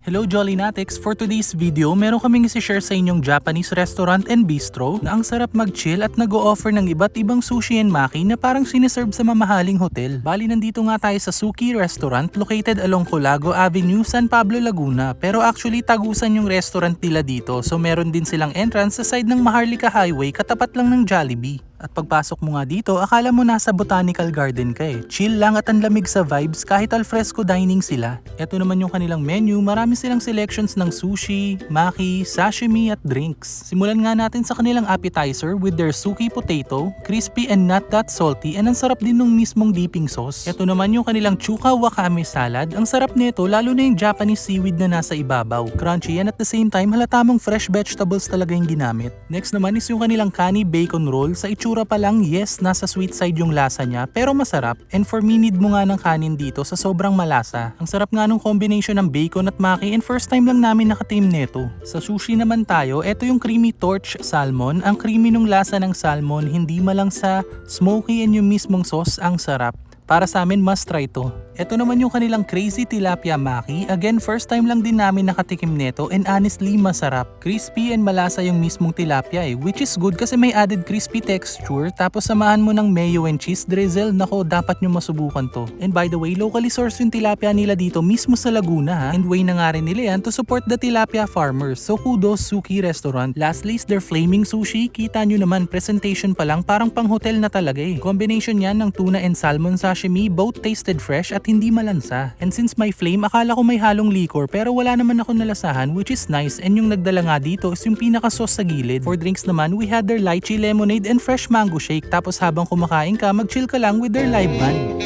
Hello Jollynatics! For today's video, meron kaming isi-share sa inyong Japanese restaurant and bistro na ang sarap mag-chill at nag-o-offer ng iba't ibang sushi and maki na parang siniserve sa mamahaling hotel. Bali nandito nga tayo sa Suki Restaurant located along Colago Avenue, San Pablo, Laguna. Pero actually tagusan yung restaurant nila dito, so meron din silang entrance sa side ng Maharlika Highway katapat lang ng Jollibee. At pagpasok mo nga dito, akala mo nasa botanical garden ka eh. Chill lang at ang lamig sa vibes kahit alfresco dining sila. Ito naman yung kanilang menu, marami silang selections ng sushi, maki, sashimi at drinks. Simulan nga natin sa kanilang appetizer with their suki potato, crispy and not that salty, and ang sarap din nung mismong dipping sauce. Ito naman yung kanilang chuka wakame salad. Ang sarap nito lalo na yung Japanese seaweed na nasa ibabaw. Crunchy and at the same time halata mong fresh vegetables talaga yung ginamit. Next naman is yung kanilang kani bacon roll. Sa itsura pa lang, yes, nasa sweet side yung lasa niya, pero masarap. And for me, need mo nga ng kanin dito sa sobrang malasa. Ang sarap nga nung combination ng bacon at maki and first time lang namin nakatim neto. Sa sushi naman tayo, eto yung creamy torch salmon. Ang creamy nung lasa ng salmon, hindi malangsa, smoky and yung mismong sauce, ang sarap. Para sa amin, must try to. Ito naman yung kanilang crazy tilapia maki. Again, first time lang din namin nakatikim neto and honestly masarap. Crispy and malasa yung mismong tilapia which is good kasi may added crispy texture tapos samahan mo ng mayo and cheese drizzle. Nako, dapat nyo masubukan to. And by the way, locally sourced yung tilapia nila dito mismo sa Laguna and way na nga rin nila yan to support the tilapia farmers. So kudos Suki Restaurant. Lastly is their flaming sushi. Kita nyo naman, presentation pa lang parang pang hotel na talaga Combination yan ng tuna and salmon sashimi, both tasted fresh at hindi malansa. And since may flame, akala ko may halong liquor pero wala naman ako nalasahan, which is nice. And yung nagdala nga dito is yung pinaka-sauce sa gilid. For drinks naman, we had their lychee lemonade and fresh mango shake. Tapos habang kumakain ka, mag-chill ka lang with their live band.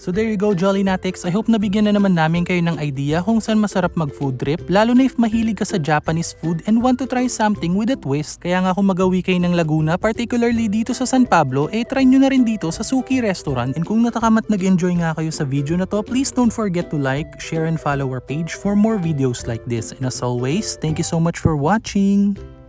So there you go Jollynatics, I hope nabigyan na naman namin kayo ng idea kung saan masarap mag food trip, lalo na if mahilig ka sa Japanese food and want to try something with a twist. Kaya nga kung magawi kayo ng Laguna, particularly dito sa San Pablo, try nyo na rin dito sa Suki Restaurant. And kung natakamat nag-enjoy nga kayo sa video na to, please don't forget to like, share and follow our page for more videos like this. And as always, thank you so much for watching!